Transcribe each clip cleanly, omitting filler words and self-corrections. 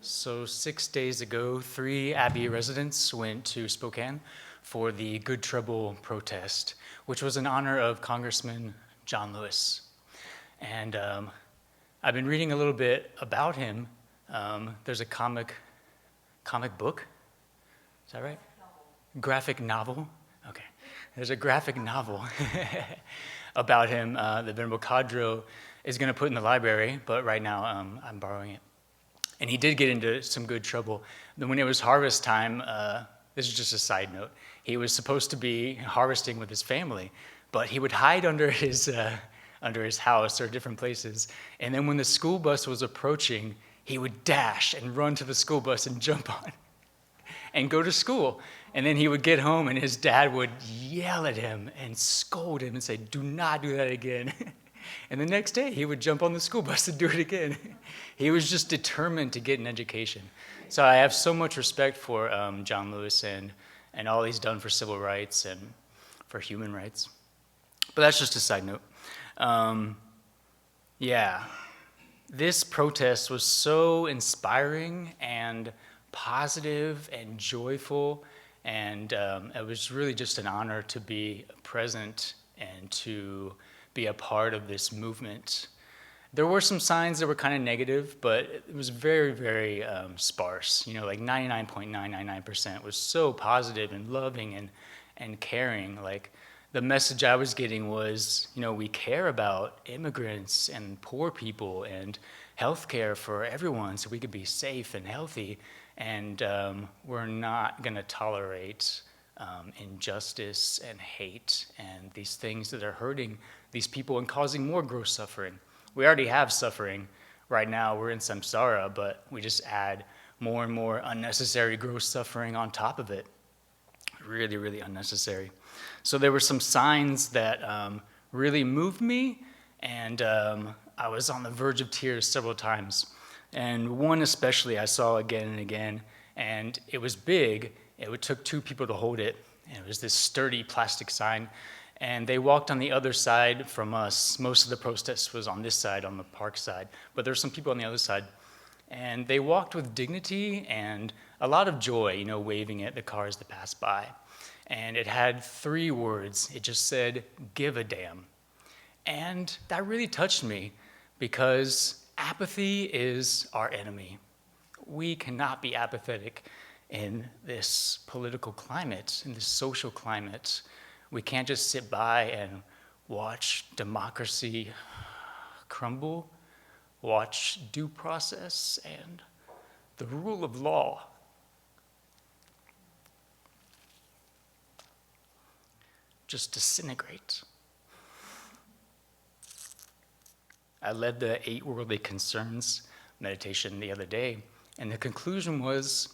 So 6 days ago, 3 Abbey residents went to Spokane for the Good Trouble protest, which was in honor of Congressman John Lewis. And I've been reading a little bit about him. There's a comic book, is that right? Graphic novel? Okay. There's a graphic novel about him that Venerable Kadro is going to put in the library, but right now I'm borrowing it. And he did get into some good trouble. Then when it was harvest time, this is just a side note, he was supposed to be harvesting with his family, but he would hide under his house or different places. And then when the school bus was approaching, he would dash and run to the school bus and jump on and go to school. And then he would get home and his dad would yell at him and scold him and say, "Do not do that again." And the next day, he would jump on the school bus and do it again. He was just determined to get an education. So I have so much respect for John Lewis and all he's done for civil rights and for human rights. But that's just a side note. This protest was so inspiring and positive and joyful, and it was really just an honor to be present and to be a part of this movement. There were some signs that were kind of negative, but it was very, very sparse. Like 99.999% was so positive and loving and caring. Like the message I was getting was, we care about immigrants and poor people and healthcare for everyone so we could be safe and healthy. And we're not going to tolerate injustice and hate and these things that are hurting these people and causing more gross suffering. We already have suffering. Right now we're in samsara, but we just add more and more unnecessary gross suffering on top of it. Really, really unnecessary. So there were some signs that really moved me, and I was on the verge of tears several times. And one especially I saw again and again, and it was big. It took 2 people to hold it. And it was this sturdy plastic sign. And they walked on the other side from us. Most of the protest was on this side, on the park side. But there were some people on the other side. And they walked with dignity and a lot of joy, waving at the cars that passed by. And it had 3 words. It just said, "Give a damn." And that really touched me because apathy is our enemy. We cannot be apathetic in this political climate, in this social climate. We can't just sit by and watch democracy crumble, watch due process and the rule of law just disintegrate. I led the 8 worldly concerns meditation the other day, and the conclusion was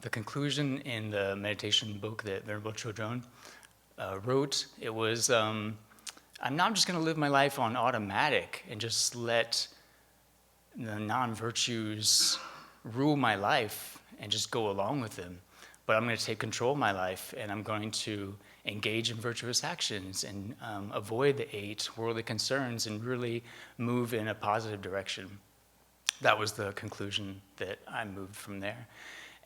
the conclusion in the meditation book that Venerable Chodron wrote. It was, I'm not just going to live my life on automatic and just let the non-virtues rule my life and just go along with them, but I'm going to take control of my life, and I'm going to engage in virtuous actions and avoid the 8 worldly concerns and really move in a positive direction. That was the conclusion that I moved from there.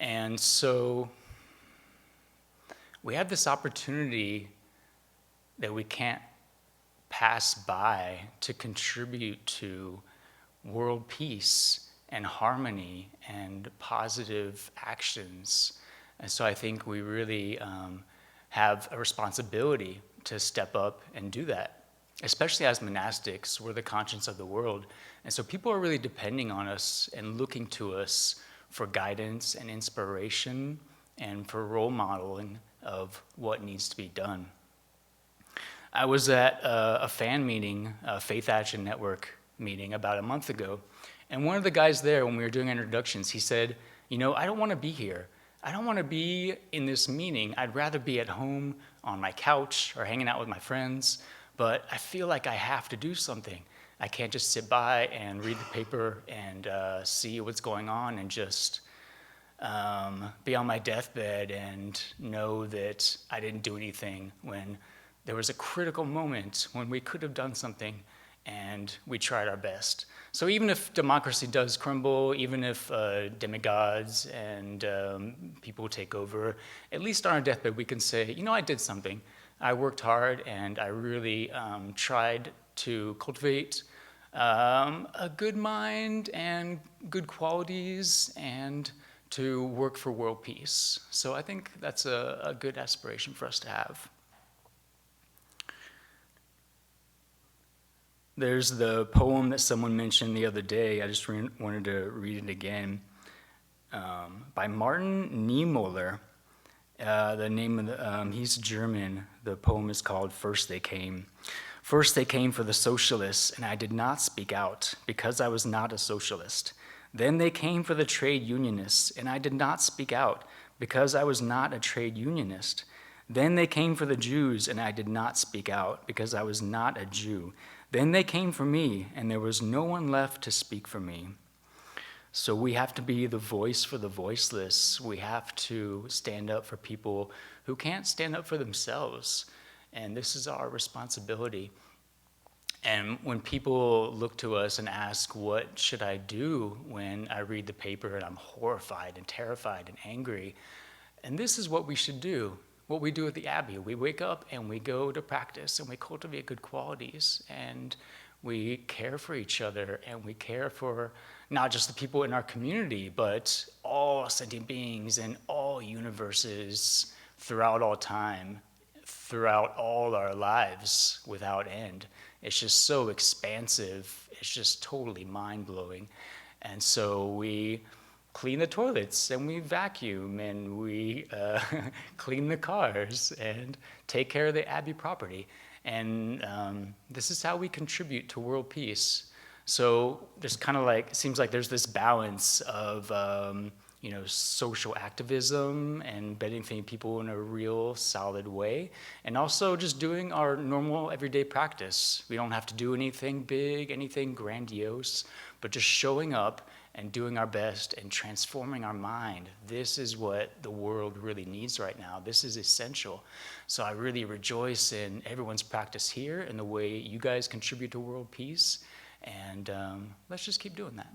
And so we have this opportunity that we can't pass by to contribute to world peace and harmony and positive actions. And so I think we really have a responsibility to step up and do that, especially as monastics. We're the conscience of the world. And so people are really depending on us and looking to us for guidance and inspiration and for role modeling of what needs to be done. I was at a fan meeting, a Faith Action Network meeting about a month ago, and one of the guys there, when we were doing introductions, he said, I don't want to be here. I don't want to be in this meeting. I'd rather be at home on my couch or hanging out with my friends, but I feel like I have to do something. I can't just sit by and read the paper and see what's going on and just be on my deathbed and know that I didn't do anything when there was a critical moment when we could have done something and we tried our best. So even if democracy does crumble, even if demigods and people take over, at least on our deathbed we can say, you know, I did something. I worked hard and I really tried to cultivate a good mind and good qualities and to work for world peace. So I think that's a good aspiration for us to have. There's the poem that someone mentioned the other day. I just wanted to read it again. By Martin Niemöller. The name of the, he's German. The poem is called First They Came. First they came for the socialists, and I did not speak out because I was not a socialist. Then they came for the trade unionists, and I did not speak out because I was not a trade unionist. Then they came for the Jews, and I did not speak out because I was not a Jew. Then they came for me, and there was no one left to speak for me. So we have to be the voice for the voiceless. We have to stand up for people who can't stand up for themselves. And this is our responsibility. And when people look to us and ask, what should I do when I read the paper and I'm horrified and terrified and angry? And this is what we should do. What we do at the Abbey, we wake up and we go to practice and we cultivate good qualities and we care for each other and we care for not just the people in our community, but all sentient beings in all universes throughout all time, throughout all our lives without end. It's just so expansive. It's just totally mind-blowing. And so we clean the toilets and we vacuum and we clean the cars and take care of the Abbey property. And this is how we contribute to world peace. So there's kind of like, it seems like there's this balance of social activism and benefiting people in a real solid way, and also just doing our normal everyday practice. We don't have to do anything big, anything grandiose, but just showing up and doing our best and transforming our mind. This is what the world really needs right now. This is essential. So I really rejoice in everyone's practice here and the way you guys contribute to world peace. And let's just keep doing that.